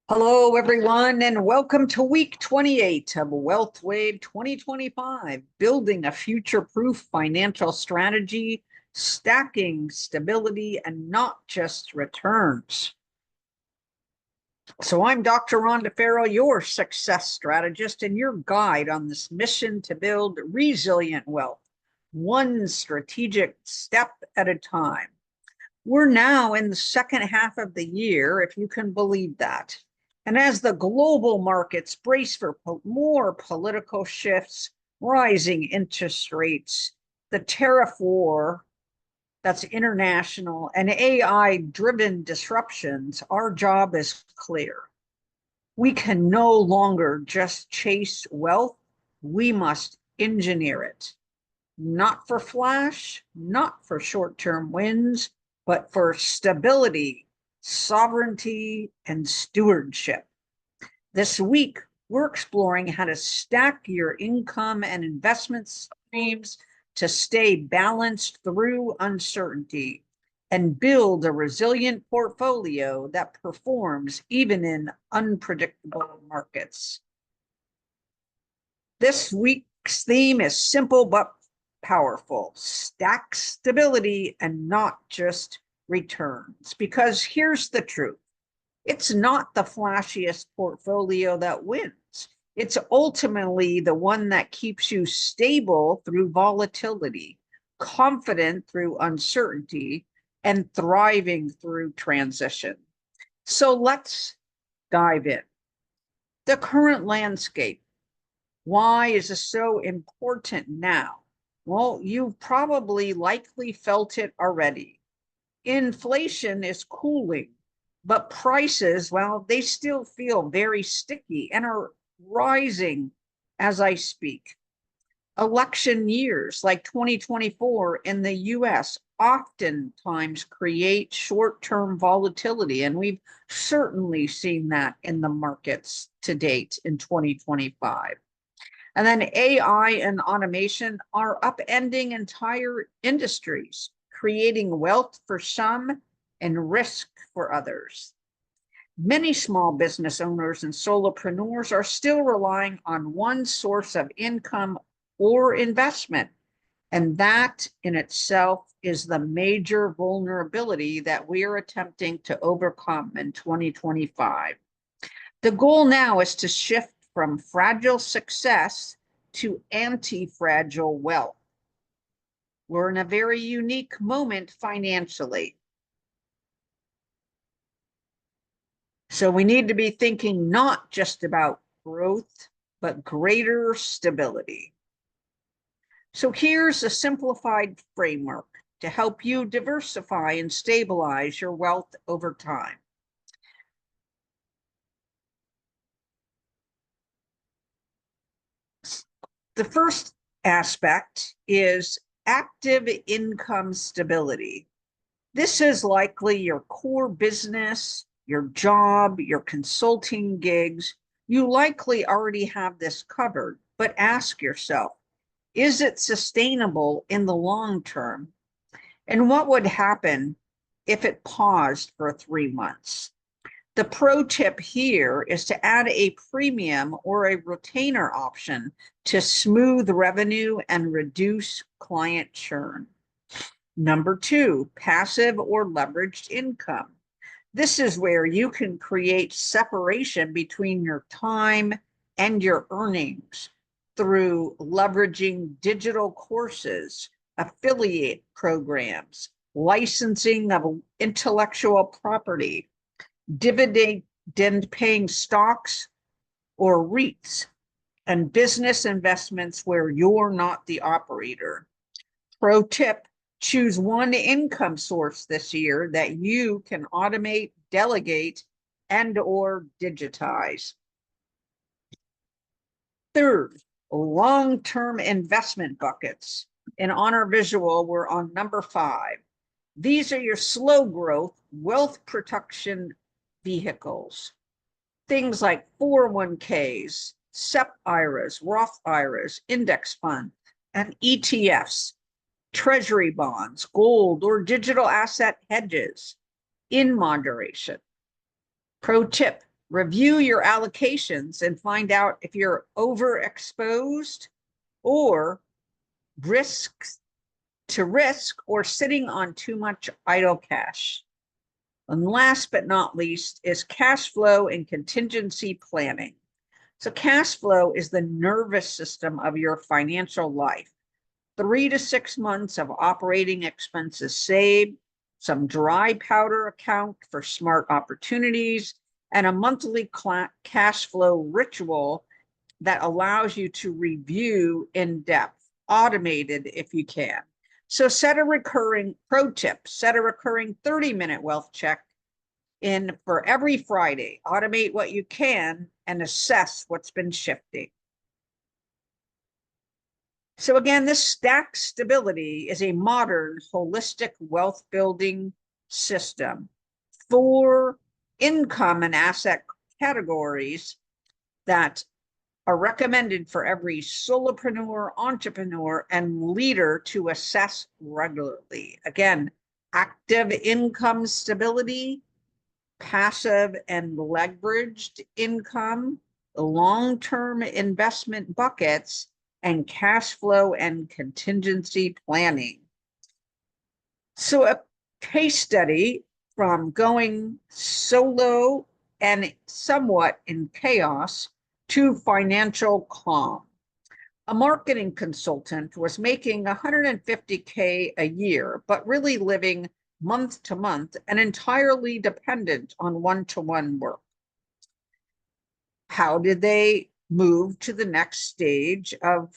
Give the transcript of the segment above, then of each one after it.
Hello, everyone, and welcome to week 28 of Wealth Wave 2025, building a future-proof financial strategy, stacking stability, and not just returns. So I'm Dr. Rhonda Farrow, your success strategist and your guide on this mission to build resilient wealth, one strategic step at a time. We're now in the second half of the year, if you can believe that. And as the global markets brace for more political shifts, rising interest rates, the tariff war that's international, and AI-driven disruptions, our job is clear. We can no longer just chase wealth. We must engineer it. Not for flash, not for short-term wins, but for stability, sovereignty, and stewardship. This week, we're exploring how to stack your income and investment streams to stay balanced through uncertainty and build a resilient portfolio that performs even in unpredictable markets. This week's theme is simple but powerful: stack stability and not just returns. Because here's the truth: it's not the flashiest portfolio that wins. It's ultimately the one that keeps you stable through volatility, confident through uncertainty, and thriving through transition. So let's dive in. The current landscape. Why is this so important now? Well, you've probably likely felt it already. Inflation is cooling, but prices, well, they still feel very sticky and are rising as I speak. Election years like 2024 in the US oftentimes create short-term volatility, and we've certainly seen that in the markets to date in 2025. And then AI and automation are upending entire industries, creating wealth for some and risk for others. Many small business owners and solopreneurs are still relying on one source of income or investment, and that in itself is the major vulnerability that we are attempting to overcome in 2025. The goal now is to shift from fragile success to anti-fragile wealth. We're in a very unique moment financially. So we need to be thinking not just about growth, but greater stability. So here's a simplified framework to help you diversify and stabilize your wealth over time. The first aspect is active income stability. This is likely your core business, your job, your consulting gigs. You likely already have this covered, but ask yourself, is it sustainable in the long term? And what would happen if it paused for 3 months? The pro tip here is to add a premium or a retainer option to smooth revenue and reduce client churn. Number 2, passive or leveraged income. This is where you can create separation between your time and your earnings through leveraging digital courses, affiliate programs, licensing of intellectual property, dividend-paying stocks or REITs, and business investments where you're not the operator. Pro tip: choose one income source this year that you can automate, delegate, and/or digitize. Third, long-term investment buckets. In Honor Visual, we're on number 5. These are your slow growth wealth protection vehicles. Things like 401ks, SEP IRAs, Roth IRAs, index funds, and ETFs, treasury bonds, gold, or digital asset hedges. in moderation. Pro tip, review your allocations and find out if you're overexposed or risk or sitting on too much idle cash. And last but not least is cash flow and contingency planning. So cash flow is the nervous system of your financial life. 3 to 6 months of operating expenses saved, some dry powder account for smart opportunities, and a monthly cash flow ritual that allows you to review in depth, automated if you can. So set a recurring pro tip, set a recurring 30-minute wealth check in for every Friday. Automate what you can and assess what's been shifting. So again, this stack stability is a modern holistic wealth building system for income and asset categories that are recommended for every solopreneur, entrepreneur, and leader to assess regularly. Again, active income stability, passive and leveraged income, long-term investment buckets, and cash flow and contingency planning. So a case study from going solo and somewhat in chaos to financial calm. A marketing consultant was making $150K a year, but really living month to month and entirely dependent on one-to-one work. How did they move to the next stage of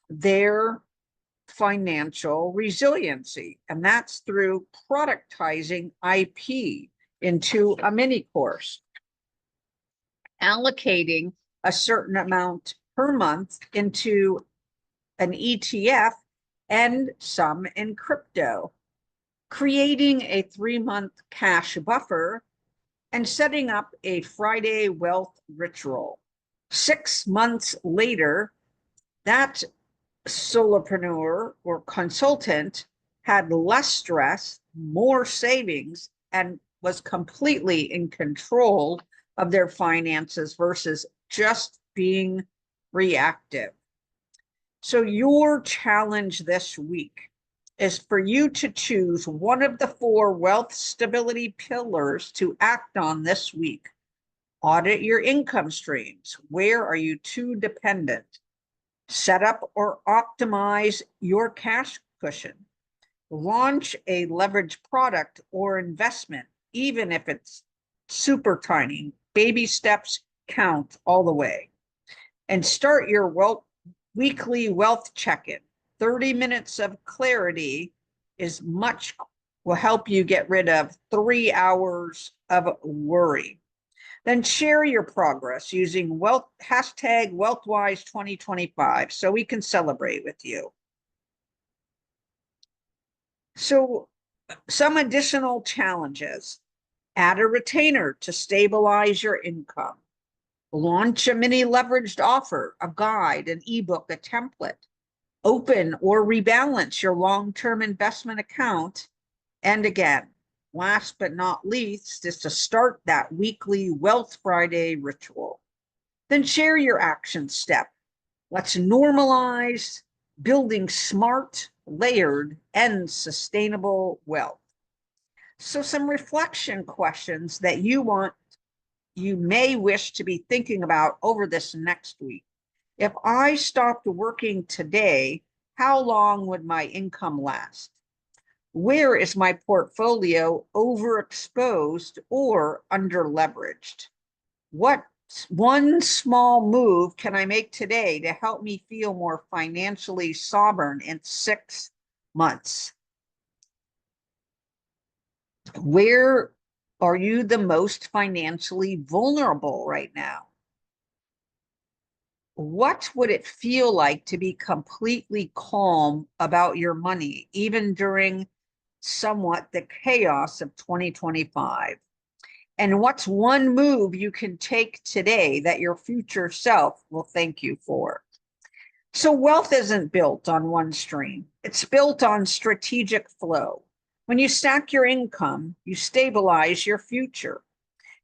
their financial resiliency? And that's through productizing IP into a mini course, allocating a certain amount per month into an ETF and some in crypto, creating a 3-month cash buffer, and setting up a Friday wealth ritual. 6 months later, that solopreneur or consultant had less stress, more savings, and was completely in control of their finances versus just being reactive. So your challenge this week is for you to choose one of the 4 wealth stability pillars to act on this week. Audit your income streams. Where are you too dependent? Set up or optimize your cash cushion. Launch a leveraged product or investment, even if it's super tiny. Baby steps count all the way. And start your weekly wealth check-in. 30 minutes of clarity will help you get rid of 3 hours of worry. Then share your progress using hashtag WealthWise2025 so we can celebrate with you. So some additional challenges: add a retainer to stabilize your income. Launch a mini leveraged offer, a guide, an ebook, a template. Open or rebalance your long-term investment account. And again, last but not least, is to start that weekly Wealth Friday ritual. Then share your action step. Let's normalize building smart, layered, and sustainable wealth. So some reflection questions that you may wish to be thinking about over this next week. If I stopped working today, how long would my income last? Where is my portfolio overexposed or underleveraged? What one small move can I make today to help me feel more financially sovereign in 6 months? Where are you the most financially vulnerable right now? What would it feel like to be completely calm about your money, even during somewhat the chaos of 2025? And what's one move you can take today that your future self will thank you for? So wealth isn't built on one stream. It's built on strategic flow. When you stack your income, you stabilize your future.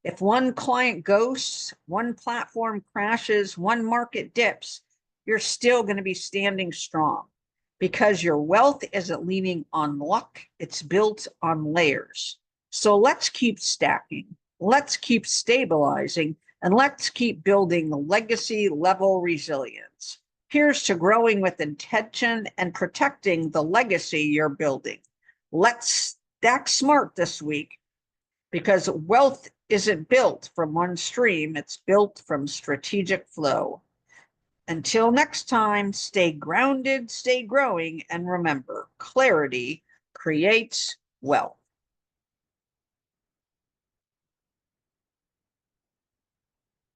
If one client ghosts, one platform crashes, one market dips, you're still going to be standing strong because your wealth isn't leaning on luck, it's built on layers. So let's keep stacking, let's keep stabilizing, and let's keep building legacy level resilience. Here's to growing with intention and protecting the legacy you're building. Let's stack smart this week, because wealth isn't built from one stream, it's built from strategic flow. Until next time, stay grounded, stay growing, and remember, clarity creates wealth.